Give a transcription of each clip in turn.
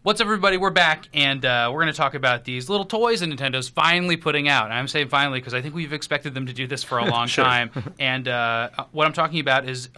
What's up, everybody? We're back, and we're going to talk about these little toys that Nintendo's finally putting out. And I'm saying finally because I think we've expected them to do this for a long time. And what I'm talking about is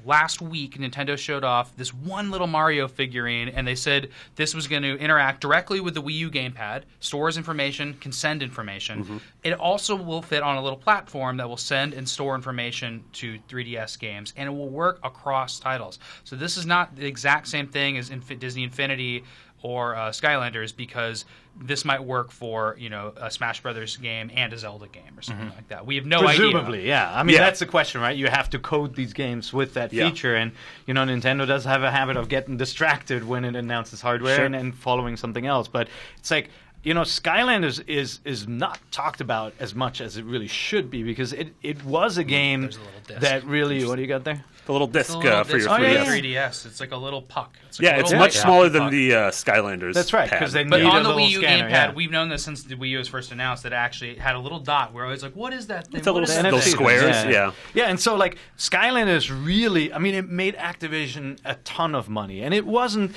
last week, Nintendo showed off this one little Mario figurine, and they said this was going to interact directly with the Wii U gamepad, stores information, can send information. It also will fit on a little platform that will send and store information to 3DS games, and it will work across titles. So this is not the exact same thing as Disney Infinity or Skylanders, because this might work for, you know, a Smash Brothers game and a Zelda game or something like that. We have no idea. Presumably, yeah. I mean, that's the question, right? You have to code these games with that feature, and, you know, Nintendo does have a habit of getting distracted when it announces hardware and following something else. But it's like, you know, Skylanders is not talked about as much as it really should be, because it was a game that really... What do you got there? The little disc for your 3DS. Oh, yeah. 3DS. It's like a little puck. It's like it's much smaller than the Skylanders. That's right. But on the Wii U gamepad, we've known this since the Wii U was first announced, that it actually had a little dot where I was like, what is that thing? It's a little those squares. Yeah, and so like Skylanders really, I mean, it made Activision a ton of money, and it wasn't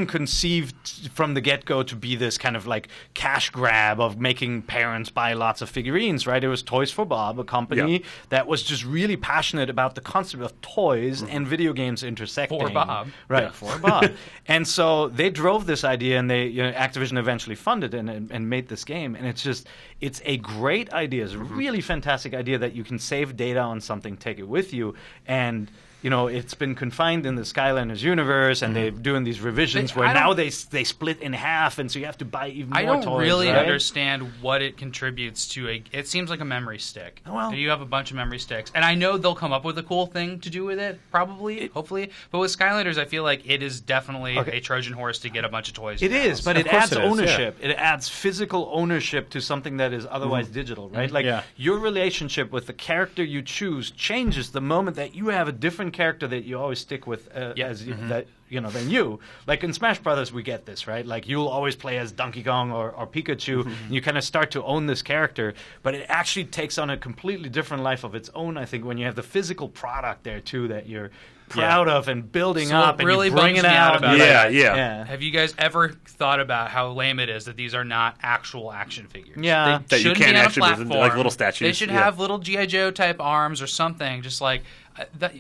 conceived from the get-go to be this kind of like cash grab of making parents buy lots of figurines, right? It was Toys for Bob, a company that was just really passionate about the concept of toys and video games intersecting. For Bob. Right, for Bob. And so they drove this idea, and they, you know, Activision eventually funded it and made this game. And it's a great idea. It's a really fantastic idea that you can save data on something, take it with you, and... You know, it's been confined in the Skylanders universe, and they're doing these revisions where now they split in half, and so you have to buy even more toys. I don't really understand what it contributes to. It seems like a memory stick. Well, you have a bunch of memory sticks, and I know they'll come up with a cool thing to do with it, probably, hopefully. But with Skylanders, I feel like it is definitely a Trojan horse to get a bunch of toys. It is, but it adds ownership. It adds physical ownership to something that is otherwise digital, right? Like your relationship with the character you choose changes the moment that you have a different character that you always stick with that, you know, than you. Like in Smash Brothers, we get this, right? Like you'll always play as Donkey Kong or Pikachu, and you kind of start to own this character, but it actually takes on a completely different life of its own, I think, when you have the physical product there, too, that you're proud of and building up and really you bring it out. About Have you guys ever thought about how lame it is that these are not actual action figures? Yeah. That you can't actually, like little statues. They should have little G.I. Joe type arms or something, just like...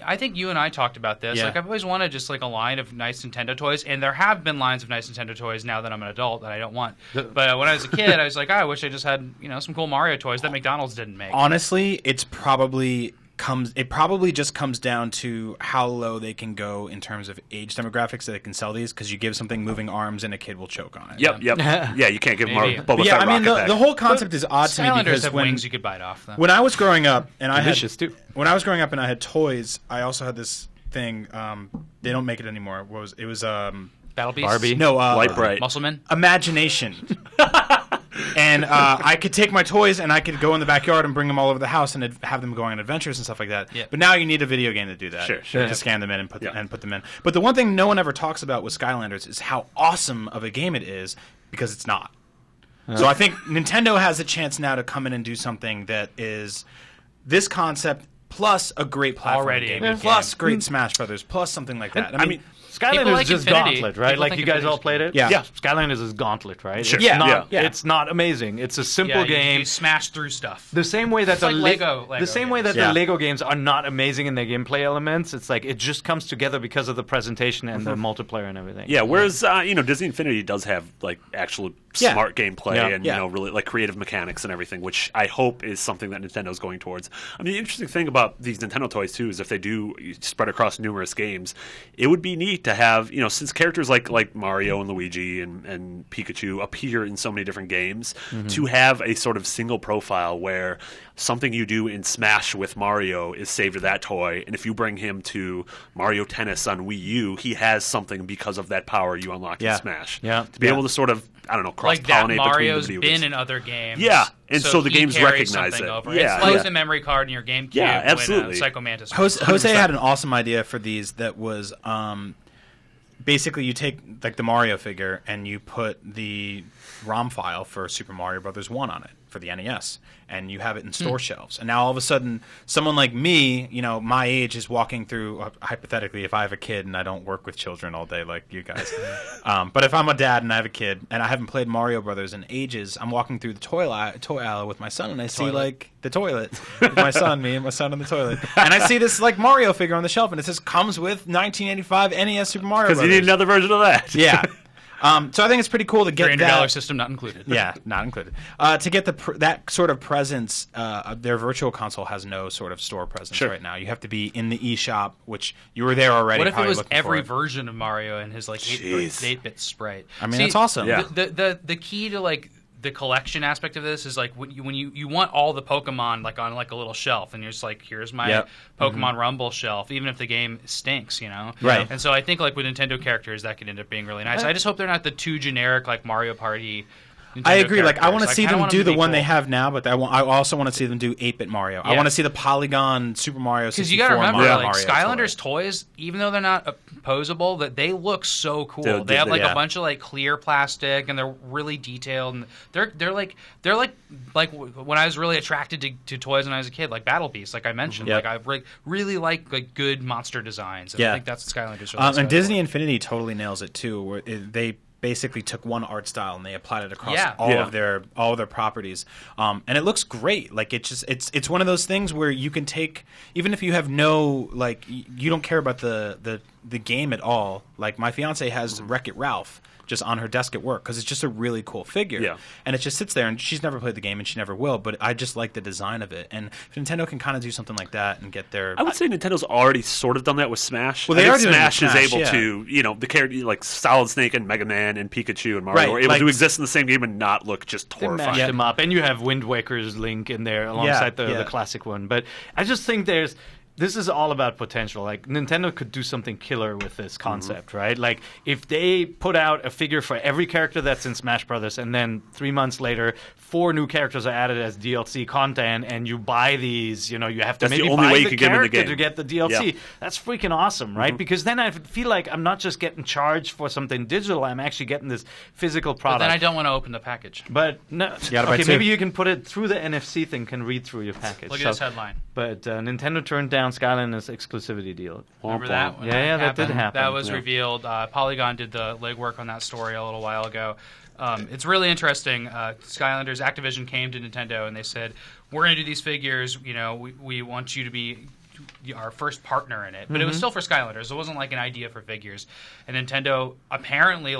I think you and I talked about this. Like, I've always wanted just like a line of nice Nintendo toys, and there have been lines of nice Nintendo toys now that I'm an adult that I don't want. But when I was a kid, I was like, I wish I just had, you know, some cool Mario toys that McDonald's didn't make. Honestly, it probably just comes down to how low they can go in terms of age demographics that they can sell these, because you give something moving arms and a kid will choke on it. Yep. Yeah, you can't give Boba Fett I mean, rocket the whole concept is odd to me, because have wings you could bite off. Though. When I was growing up and I had toys, I also had this thing. They don't make it anymore. It was Battle Beast? Barbie? No, Light Bright. Muscleman? Imagination. And I could take my toys and I could go in the backyard and bring them all over the house and have them going on adventures and stuff like that. Yeah. But now you need a video game to do that. Sure. To scan them in and put them in. But the one thing no one ever talks about with Skylanders is how awesome of a game it is, because it's not. So I think Nintendo has a chance now to come in and do something that is this concept plus a great platform game, plus great Smash Brothers, plus something like that. I mean Skylanders like is just Infinity. Gauntlet, right? People Like think you guys Infinity's all played it? Yeah. Skylanders is Gauntlet, right? Sure. It's not amazing. It's a simple game. You smash through stuff. The same way that It's like Lego the same way that games. the Lego games are not amazing in their gameplay elements. It's like it just comes together because of the presentation and the multiplayer and everything. Yeah, whereas you know, Disney Infinity does have like actual smart gameplay and you know, really like creative mechanics and everything, which I hope is something that Nintendo's going towards. I mean, the interesting thing about these Nintendo toys too is if they do spread across numerous games, it would be neat to have, you know, since characters like Mario and Luigi and Pikachu appear in so many different games, to have a sort of single profile where something you do in Smash with Mario is saved to that toy, and if you bring him to Mario Tennis on Wii U, he has something because of that power you unlocked in Smash. Yeah. To be able to sort of, I don't know, Like that cross-pollinate Mario's between the video been games. in other games. Yeah, and so the he games carries recognize something it. Over. Yeah, It's like yeah. the memory card in your GameCube. Yeah, absolutely. When, Psycho Mantis. Jose had an awesome idea for these that was basically you take like the Mario figure and you put the ROM file for Super Mario Brothers 1 on it. for the NES, and you have it in store shelves. And now all of a sudden, someone like me, my age, is walking through, hypothetically, if I have a kid and I don't work with children all day like you guys. But if I'm a dad and I have a kid and I haven't played Mario Brothers in ages, I'm walking through the toy aisle with my son, and I see the toilet with my son, me and my son on the toilet. And I see this Mario figure on the shelf, and it says comes with 1985 NES Super Mario Brothers. Because you need another version of that. Yeah. So I think it's pretty cool to get that. $300 system not included. Yeah, not included. To get that sort of presence, their Virtual Console has no sort of store presence right now. You have to be in the eShop, which you were there already. What if it was every version of Mario and his 8-bit sprite? I mean, that's awesome. Yeah. The key to the collection aspect of this is when you want all the Pokemon on a little shelf, and you're just here's my Pokemon Rumble shelf, even if the game stinks, Right. And so I think with Nintendo characters that could end up being really nice. I just hope they're not the too generic Mario Party. Nintendo I agree. Characters. I want to see them do the one cool. they have now, but I also want to see them do 8-bit Mario. Yeah. I want to see the Polygon Super Mario 64. Because you got to remember, Mario Skylanders toys, even though they're not posable, that they look so cool. They have a bunch of clear plastic, and they're really detailed. And they're like when I was really attracted to toys when I was a kid, like Battle Beast, like I mentioned. Yep. I really like good monster designs. And I think that's what Skylanders. Really and Disney Infinity totally nails it too. Where they basically took one art style and they applied it across all of their properties, and it looks great. It's one of those things where you can take, even if you have no you don't care about the game at all. Like my fiance has Wreck-It Ralph just on her desk at work because it's just a really cool figure, and it just sits there. And she's never played the game and she never will, but I just like the design of it. And if Nintendo can kind of do something like that and get their, I would say Nintendo's already sort of done that with Smash. Well, they are doing Smash is able Smash, to, the character like Solid Snake and Mega Man and Pikachu and Mario are able to exist in the same game and not look just horrifying. They mashed them up, and you have Wind Waker's Link in there alongside the classic one. But I just think this is all about potential. Nintendo could do something killer with this concept, right? If they put out a figure for every character that's in Smash Brothers, and then 3 months later, 4 new characters are added as DLC content, and you buy these, you have to maybe buy the character to get the DLC. Yeah. That's freaking awesome, right? Because then I feel like I'm not just getting charged for something digital, I'm actually getting this physical product. But then I don't want to open the package. But no, maybe you can put it through the NFC thing, can read through your package. Look at this headline. But Nintendo turned down Skylanders exclusivity deal. Remember that? That did happen. That was revealed. Polygon did the legwork on that story a little while ago. It's really interesting. Skylanders, Activision came to Nintendo and they said, "We're going to do these figures. We want you to be our first partner in it." But it was still for Skylanders. It wasn't like an idea for figures. And Nintendo apparently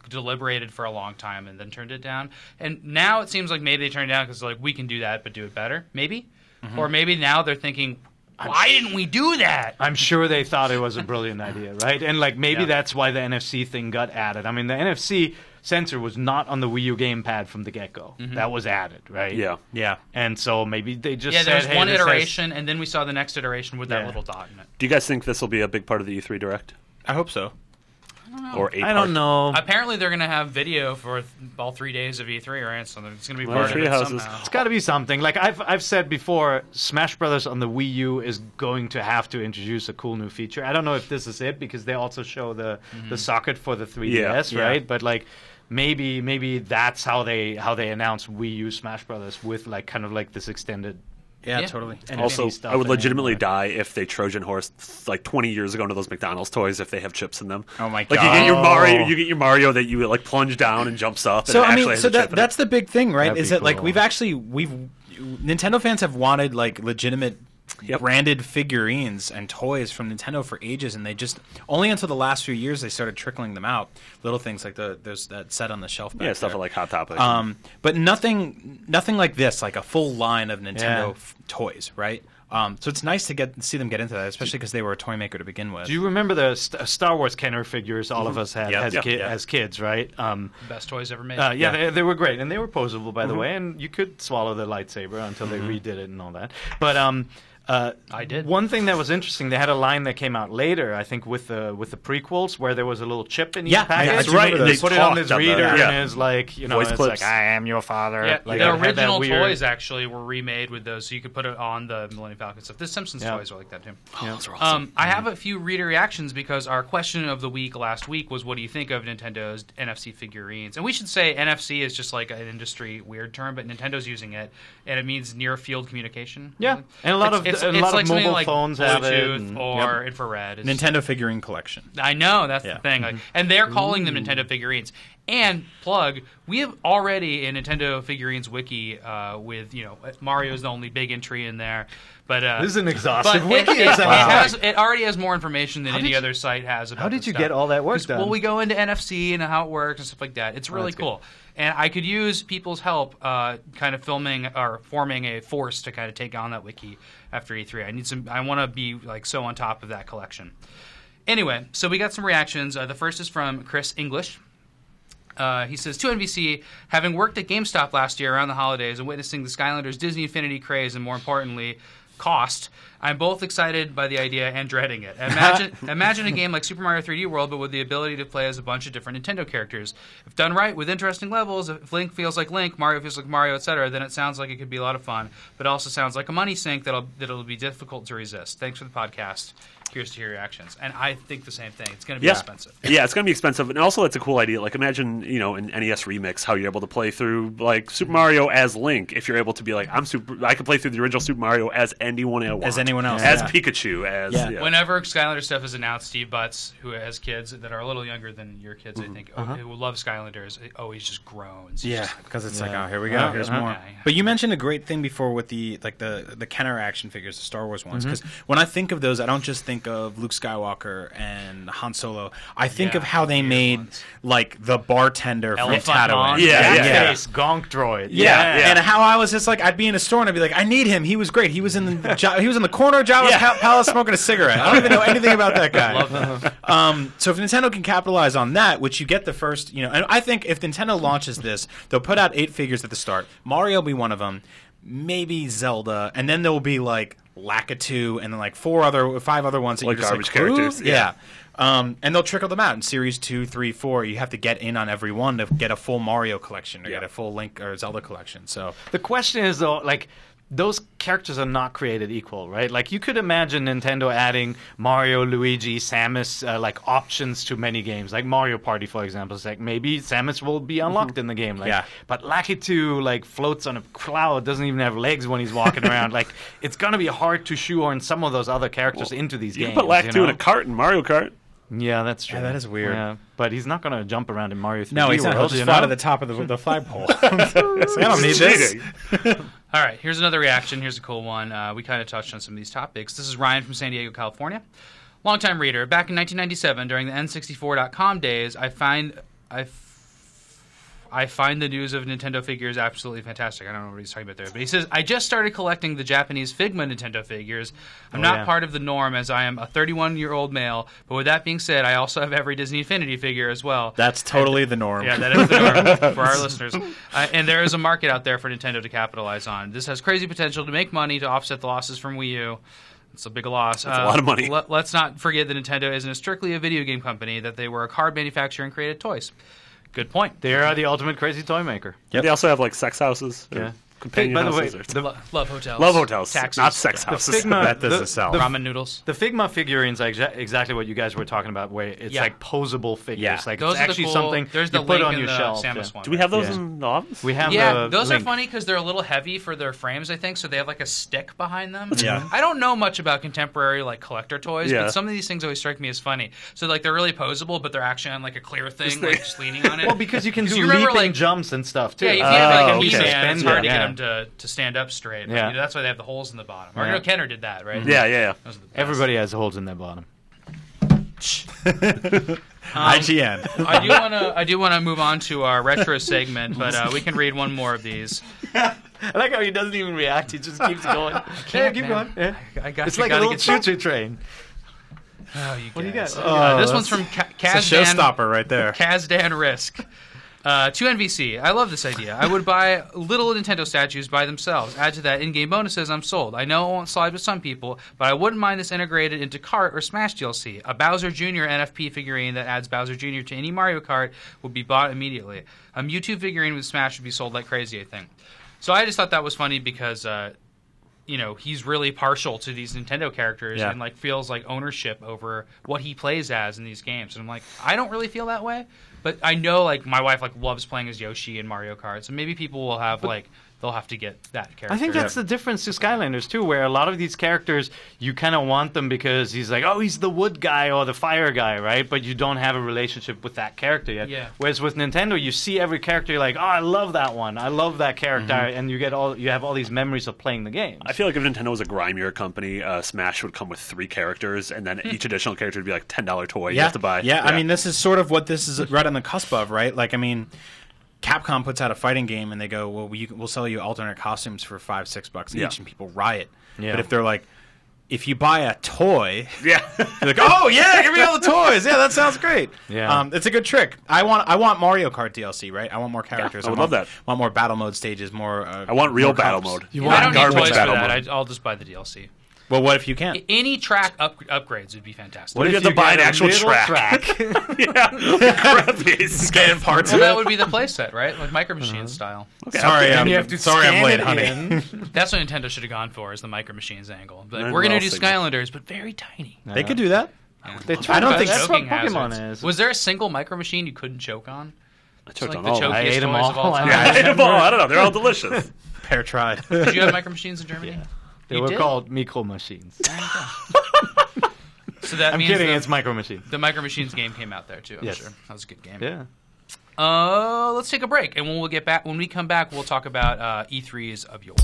deliberated for a long time and then turned it down. And now it seems like maybe they turned it down because we can do that but do it better. Maybe. Or maybe now they're thinking, why didn't we do that? I'm sure they thought it was a brilliant idea, right? And maybe that's why the NFC thing got added. I mean, the NFC sensor was not on the Wii U gamepad from the get-go. That was added, right? Yeah. And so maybe they just said, there's one iteration, and then we saw the next iteration with that little dot in it. Do you guys think this will be a big part of the E3 Direct? I hope so. I don't know. Apparently, they're going to have video for all 3 days of E3, right? So it's going to be part of it somehow. It's got to be something. I've said before, Smash Brothers on the Wii U is going to have to introduce a cool new feature. I don't know if this is it because they also show the socket for the 3DS, right? But maybe that's how they announce Wii U Smash Brothers with this extended. Yeah, totally. Also, I would legitimately die if they Trojan horse 20 years ago into those McDonald's toys if they have chips in them. Oh my god! You get your Mario that you plunge down and jumps up. So and that's the big thing, right? Is that Nintendo fans have wanted legitimate branded figurines and toys from Nintendo for ages, and they just only until the last few years they started trickling them out. Little things like there's that set on the shelf back stuff like Hot Topic. But nothing like this, like a full line of Nintendo toys, right? So it's nice to see them get into that, especially because they were a toy maker to begin with. Do you remember the Star Wars Kenner figures all of us had as kids, right? Best toys ever made. They were great, and they were posable, by the way, and you could swallow the lightsaber until they redid it and all that. But I did. One thing that was interesting, they had a line that came out later, I think, with the prequels, where there was a little chip in each package. That's right. And they put it on his reader, and it's like, voice it's clips. like, I am your father. Yeah, like, the original toys actually were remade with those, so you could put it on the Millennium Falcon stuff. The Simpsons toys are like that too. Those are awesome. I have a few reader reactions because our question of the week last week was, what do you think of Nintendo's NFC figurines? And we should say NFC is just like an industry weird term, but Nintendo's using it, and it means near field communication. Yeah, and a lot of mobile like phones Bluetooth have it, or infrared. Nintendo figurine collection. I know, that's the thing. Like, and they're calling them Nintendo figurines. And plug, we have already a Nintendo figurines wiki with Mario's the only big entry in there. But this is an exhaustive wiki. It already has more information than any other site has about. How did you get all that work done? Well, we go into NFC and how it works and stuff like that. It's really cool. And I could use people's help kind of filming or forming a force to kind of take on that wiki after E3. I want to be like so on top of that collection. Anyway, so we got some reactions. The first is from Chris English. He says, to NBC, having worked at GameStop last year around the holidays and witnessing the Skylanders Disney Infinity craze and, more importantly, cost, I'm both excited by the idea and dreading it. Imagine a game like Super Mario 3D World, but with the ability to play as a bunch of different Nintendo characters. If done right, with interesting levels, if Link feels like Link, Mario feels like Mario, etc., then it sounds like it could be a lot of fun, but also sounds like a money sink that'll be difficult to resist. Thanks for the podcast. Curious to hear your reactions. And I think the same thing. It's going to be expensive. Yeah, it's going to be expensive. And also, it's a cool idea. Like, imagine, an NES Remix, how you're able to play through, like, Super Mario as Link. If you're able to be like, I can play through the original Super Mario as anyone I want. As anyone else. As Pikachu. Whenever Skylander stuff is announced, Steve Butts, who has kids that are a little younger than your kids, I think, who love Skylanders, always just groans. Yeah, because it's like, oh, here we go. Here's more. But you mentioned a great thing before with the Kenner action figures, the Star Wars ones. Because when I think of those, I don't just think of Luke Skywalker and Han Solo. I think of how they made like the bartender from Tatooine. Face Gonk droid. And how I was just like, I'd be in a store and I'd be like, I need him. He was great. He was in the corner of Jabba's palace smoking a cigarette. I don't even know anything about that guy. Love that. So if Nintendo can capitalize on that, which you get the first, and I think if Nintendo launches this, they'll put out 8 figures at the start. Mario will be one of them. Maybe Zelda, and then there will be like Lakitu, and then like 5 other ones that like you're just garbage like, characters. Yeah. And they'll trickle them out in Series 2, 3, 4. You have to get in on every one to get a full Mario collection or get a full Link or Zelda collection. So the question is though, like, those characters are not created equal, right? Like, you could imagine Nintendo adding Mario, Luigi, Samus, like, options to many games. Like Mario Party, for example. It's like, maybe Samus will be unlocked in the game. Like, but Lakitu, like, floats on a cloud, doesn't even have legs when he's walking around. Like, it's going to be hard to shoehorn some of those other characters into these games. You can put Lakitu in a cart in Mario Kart. Yeah, that's true. Yeah, that is weird. Yeah, but he's not going to jump around in Mario 3D No, he's not. He'll just fly to the top of the flagpole. I don't need this. All right, here's another reaction. Here's a cool one. We kind of touched on some of these topics. This is Ryan from San Diego, California. Longtime reader. Back in 1997, during the N64.com days, I find the news of Nintendo figures absolutely fantastic. I don't know what he's talking about there. But he says, I just started collecting the Japanese Figma Nintendo figures. I'm not part of the norm as I am a 31-year-old male. But with that being said, I also have every Disney Infinity figure as well. That's totally the norm. Yeah, that is the norm for our listeners. And there is a market out there for Nintendo to capitalize on. This has crazy potential to make money to offset the losses from Wii U. It's a big loss. That's a lot of money. Let's not forget that Nintendo isn't strictly a video game company, that they were a card manufacturer and created toys. Good point. They are the ultimate crazy toy maker. Yep. They also have like sex houses. Yeah. Companion houses. Love hotels. Love hotels. Taxis. Not sex houses. Figma, that doesn't sell. Ramen noodles. The Figma figurines are exactly what you guys were talking about, where it's like posable figures. Yeah. Like, those it's actually cool, something there's the you put Link on your shelf. Samus one. Do we have those in the office? We have those Link. are funny because they're a little heavy for their frames, I think, so they have like a stick behind them. Yeah. I don't know much about contemporary like collector toys, Yeah. but some of these things always strike me as funny. So like they're really posable, but they're actually on like a clear thing, like just leaning on it. Well, because you can do remember, leaping like, jumps and stuff, too. Yeah, if you have like a okay. He-Man, it's hard to get him to stand up straight. Yeah. That's why they have the holes in the bottom. Or Kenner did that, right? Yeah. Those are the best. Everybody has holes in their bottom. IGN. I do want to move on to our retro segment, but we can read one more of these. I like how he doesn't even react. He just keeps going. Keep going. Yeah. It's like a little choo-choo train. Oh, you guys. What do you got? This one's from It's a showstopper right there. Kazdan Risk. To NVC, I love this idea. I would buy little Nintendo statues by themselves. Add to that in-game bonuses, I'm sold. I know it won't slide with some people, but I wouldn't mind this integrated into Kart or Smash DLC. A Bowser Jr. NFP figurine that adds Bowser Jr. to any Mario Kart would be bought immediately. A Mewtwo figurine with Smash would be sold like crazy, I think. So I just thought that was funny because, he's really partial to these Nintendo characters and like feels like ownership over what he plays as in these games. And I'm like, I don't really feel that way. But I know, like, my wife loves playing as Yoshi in Mario Kart, so maybe people will have they'll have to get that character. I think that's the difference to Skylanders too, where a lot of these characters you kind of want them because he's like, oh, he's the wood guy or the fire guy, right? But you don't have a relationship with that character yet. Yeah. Whereas with Nintendo, you see every character, you're like, oh, I love that one, I love that character, and you have all these memories of playing the game. I feel like if Nintendo was a grimier company, Smash would come with 3 characters, and then each additional character would be like $10 toy you have to buy. Yeah, I mean, this is sort of what this is right on the cusp of, right? Like, I mean, Capcom puts out a fighting game and they go, well, we'll sell you alternate costumes for $5-6 each, and people riot. Yeah. But if they're like, if you buy a toy, they're like, oh yeah, give me all the toys. Yeah, that sounds great. Yeah, it's a good trick. I want Mario Kart DLC, right? I want more characters. I would love that. I want more battle mode stages, more. I want real battle mode. I don't need toys for that. I'll just buy the DLC. Well, what if you can't? Any track upgrades would be fantastic. What if you have to buy an actual track? Scan parts of it. That would be the playset, right? Like Micro Machines style. Okay. Sorry, I'm late, honey. That's what Nintendo should have gone for, is the Micro Machines angle. Like, we're going to do Skylanders, but very tiny. They could do that. I don't think that's what Pokemon is. Was there a single Micro Machine you couldn't choke on? I choked on all. I ate them all. I ate them all. I don't know. They're all delicious. Pear tried. Did you have Micro Machines in Germany? Yeah. They were called Micro Machines. So that I'm means kidding. It's Micro Machines. The Micro Machines game came out there too. I'm sure that was a good game. Yeah. Let's take a break, and when we come back, we'll talk about E3s of yore.